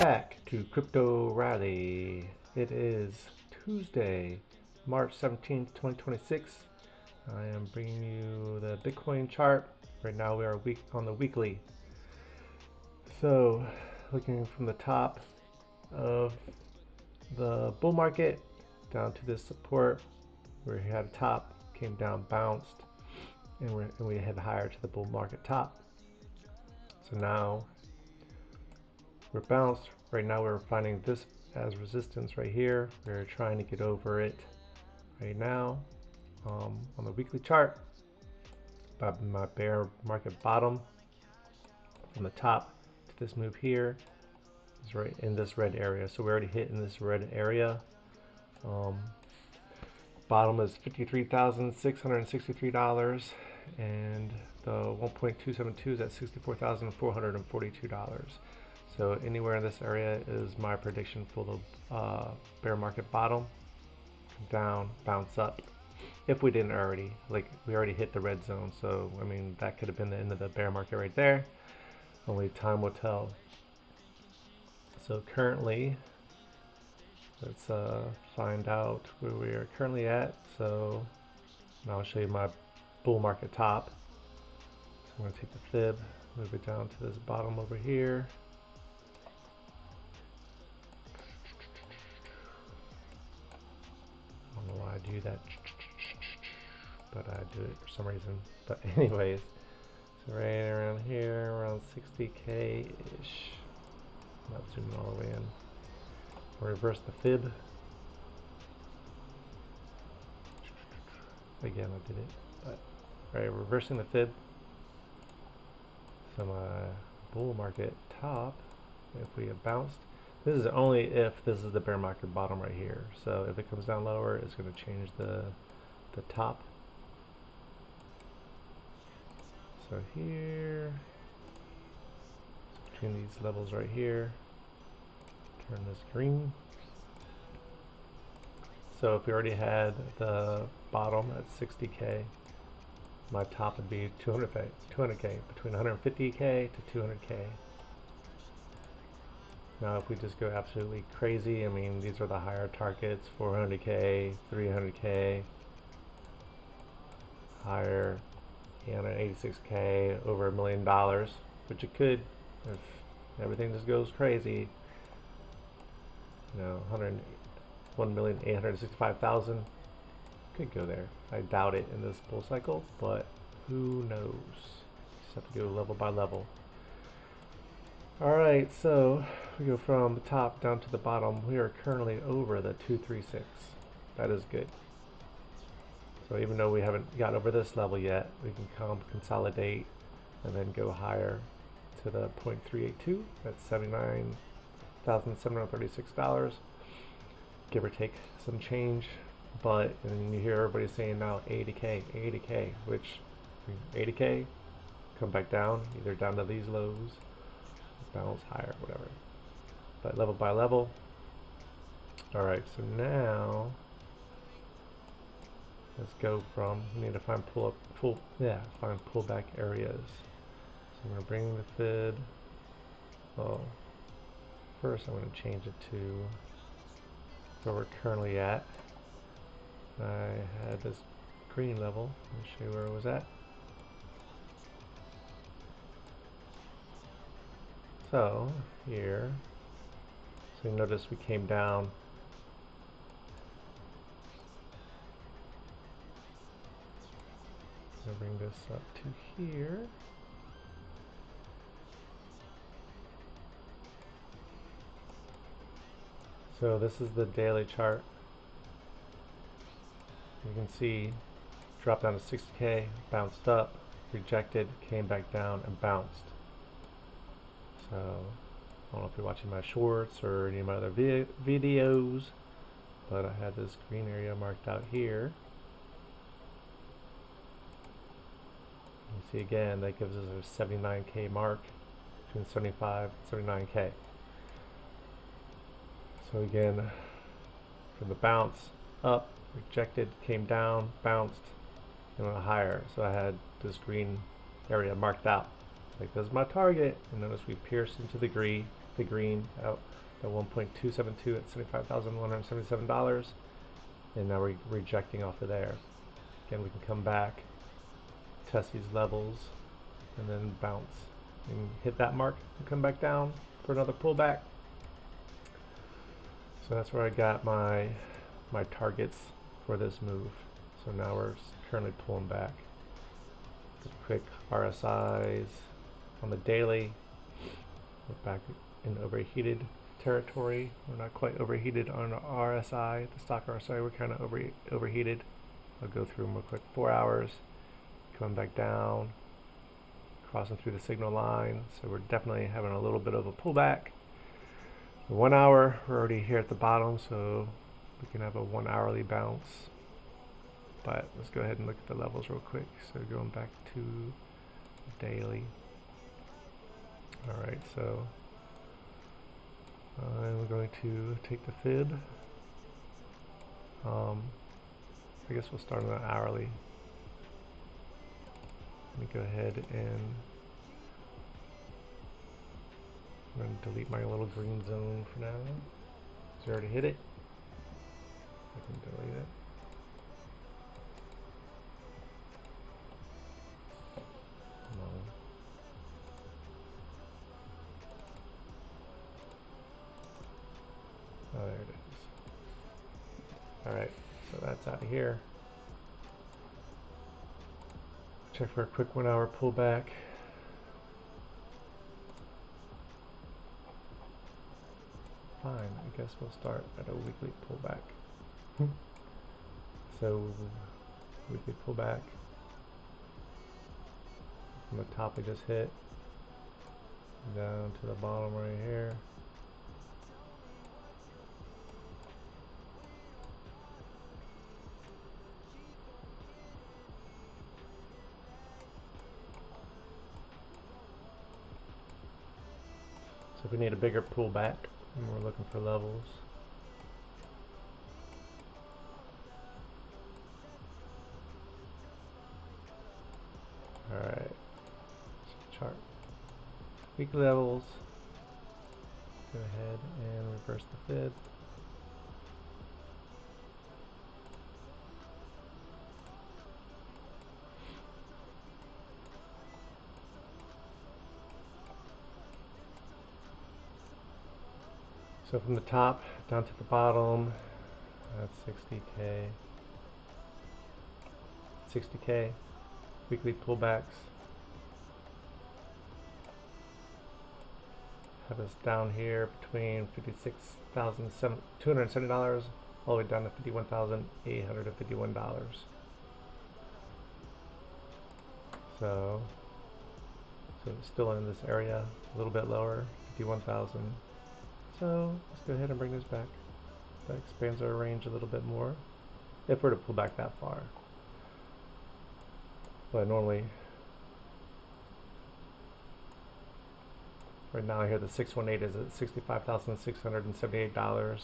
back to Crypto Rally. It is Tuesday, March 17th, 2026. I am bringing you the Bitcoin chart. Right now we are on the weekly. So, looking from the top of the bull market down to this support, where we had a top, came down, bounced, and we head higher to the bull market top. So now we're bounced. Right now we're finding this as resistance right here. We're trying to get over it right now on the weekly chart. But my bear market bottom from the top to this move here is right in this red area. So we're already hit in this red area. Bottom is $53,663 and the 1.272 is at $64,442. So anywhere in this area is my prediction for the bear market bottom. Down, bounce up. If we didn't already, like we already hit the red zone, so I mean that could have been the end of the bear market right there. Only time will tell. So currently, let's find out where we are currently at. So I'll show you my bull market top. So I'm going to take the fib, move it down to this bottom over here. I don't know why I do that, but I do it for some reason. But anyways, so right around here, around 60K-ish. Not zooming all the way in. I'll reverse the fib. Again, I did it, but right, reversing the fib. So my bull market top, if we have bounced, this is only if this is the bear market bottom right here. So if it comes down lower, it's going to change the top. So here, between these levels right here, turn this green. So if we already had the bottom at 60K, my top would be 200K, between 150K to 200K. Now if we just go absolutely crazy, I mean these are the higher targets, 400K, 300K, higher, 886K, over $1 million, which it could if everything just goes crazy. You know, 1,865,000 could go there. I doubt it in this bull cycle, but who knows? Just have to go level by level. Alright, so we go from the top down to the bottom. We are currently over the 236. That is good. So even though we haven't got over this level yet, we can consolidate and then go higher to the 0.382. That's $79,736, give or take some change. But and you hear everybody saying now 80K, 80K, which 80K, come back down, either down to these lows, bounce higher, whatever. But level by level. Alright, so now let's go from, we need to find pullback areas. So I'm going to bring the fib. Oh, first I'm going to change it to where we're currently at. I had this green level. Let me show you where it was at. So here, so you notice we came down. I'll bring this up to here. So this is the daily chart. You can see dropped down to 60K, bounced up, rejected, came back down, and bounced. So I don't know if you're watching my shorts or any of my other videos, but I had this green area marked out here. You see again, that gives us a 79K mark, between 75 and 79K. So again, from the bounce up, rejected, came down, bounced, and went higher. So I had this green area marked out. Like, this is my target. And notice we pierced into the green, the green out the 1.272 at $75,177, and now we're rejecting off of there. Again, we can come back, test these levels, and then bounce and hit that mark and come back down for another pullback. So that's where I got my targets for this move. So now we're currently pulling back. Just quick RSIs on the daily. We're back in overheated territory. We're not quite overheated on our RSI, the stock RSI. We're kind of overheated. I'll go through them real quick. 4 hours, coming back down, crossing through the signal line. So we're definitely having a little bit of a pullback. The 1 hour, we're already here at the bottom, so we can have a 1 hourly bounce. But let's go ahead and look at the levels real quick. So going back to daily. Alright, so I'm going to take the fib. I guess we'll start on an hourly. Let me go ahead and I'm going to delete my little green zone for now. It's already hit it. I can delete it. Oh, there it is. Alright, so that's out of here. Check for a quick 1 hour pullback. Fine, I guess we'll start at a weekly pullback. So, weekly pullback. From the top we just hit, down to the bottom right here. So if we need a bigger pullback, and we're looking for levels. Alright, chart. Weekly levels. Go ahead and reverse the fib. So from the top down to the bottom, that's 60K. 60K. Weekly pullbacks. Have us down here between $56,270 all the way down to $51,851. So it's still in this area, a little bit lower, 51,000. So let's go ahead and bring this back. That expands our range a little bit more, if we're to pull back that far. But normally, right now here the 618 is at $65,678. So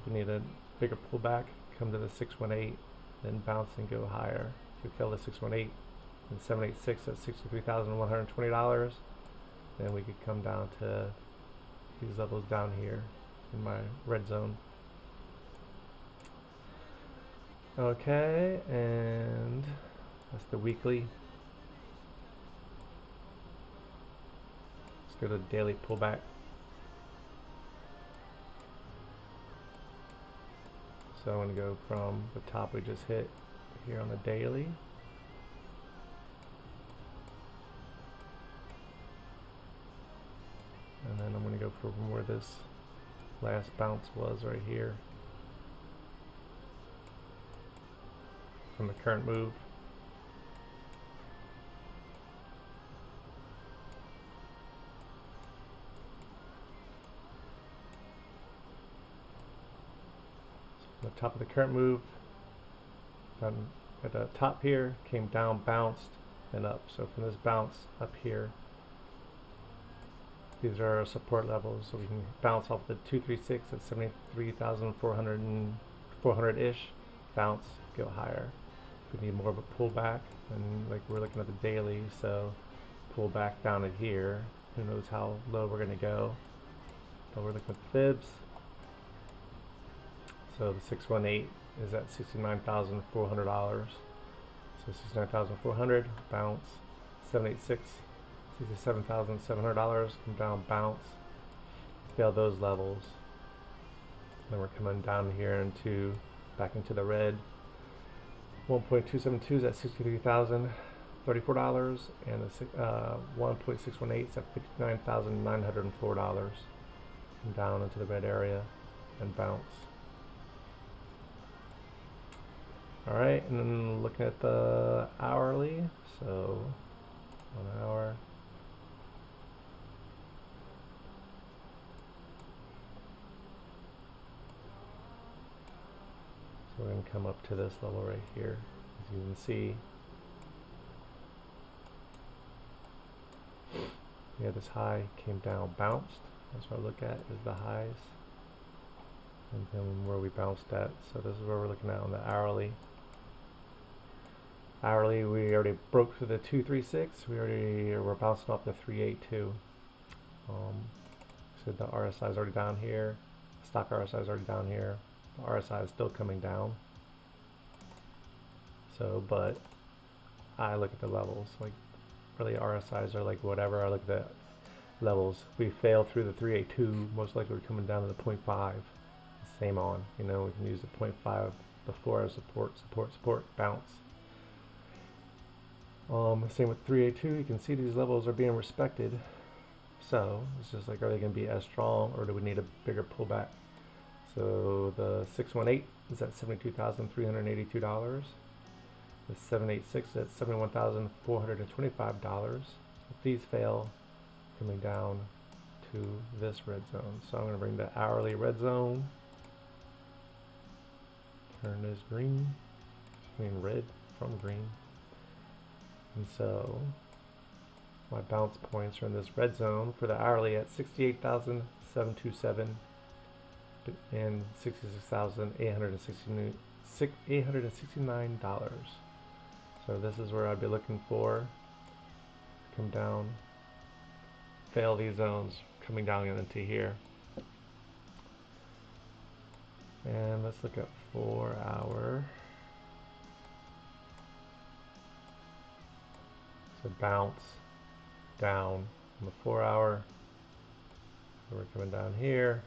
if we need a bigger pullback, come to the 618, then bounce and go higher. If we kill the 618 and 786 at $63,120, then we could come down to these levels down here in my red zone. Okay, and that's the weekly. Let's go to the daily pullback. So I'm going to go from the top we just hit here on the daily. And then I'm going to go from where this last bounce was right here. From the current move. So the top of the current move, down at the top here, came down, bounced, and up. So from this bounce up here, these are our support levels. So we can bounce off the 236 at 73,400-ish, bounce, go higher. If we need more of a pullback, and like we're looking at the daily, so pull back down at here. Who knows how low we're going to go. So we're looking at fibs. So the 618 is at $69,400. So 69,400 bounce. 786, $67,700 come down, bounce, fail those levels. Then we're coming down here into back into the red. 1.272 is at $63,034, and the 1.618 is at $59,904. Come down into the red area and bounce. All right, and then looking at the hourly, so 1 hour. So we're going to come up to this level right here. As you can see, yeah, this high came down, bounced. That's what I look at is the highs, and then where we bounced at. So this is where we're looking at on the hourly. Hourly, we already broke through the 236. We're bouncing off the 382. So the RSI is already down here. Stock RSI is already down here. The RSI is still coming down. So, but I look at the levels. Like, really, RSIs are like whatever. I look at the levels. If we fail through the 382, most likely we're coming down to the 0.5. Same on. You know, we can use the 0.5 before as support, bounce. Same with 382. You can see these levels are being respected. So it's just like, are they going to be as strong, or do we need a bigger pullback? So the 618 is at $72,382. The 786 is at $71,425. If these fail, coming down to this red zone. So I'm going to bring the hourly red zone. Turn this green. I mean red from green. And so my bounce points are in this red zone for the hourly at 68,727 and $869. So this is where I'd be looking for to come down, fail these zones, coming down into here. And let's look at 4 hour. So bounce down on the 4 hour. So we're coming down here.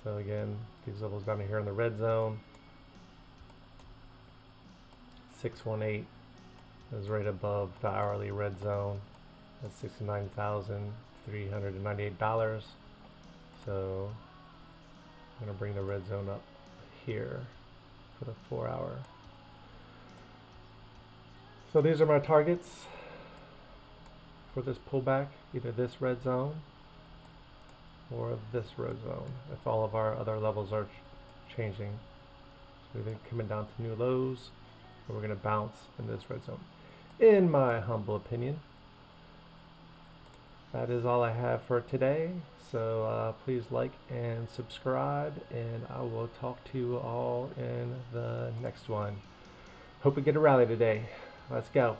So again, these levels down here in the red zone. 618 is right above the hourly red zone at $69,398. So I'm going to bring the red zone up here for the 4 hour. So these are my targets for this pullback, either this red zone or this red zone, if all of our other levels are changing. So we're coming down to new lows, and we're going to bounce in this red zone. In my humble opinion, that is all I have for today. So please like and subscribe, and I will talk to you all in the next one. Hope we get a rally today. Let's go.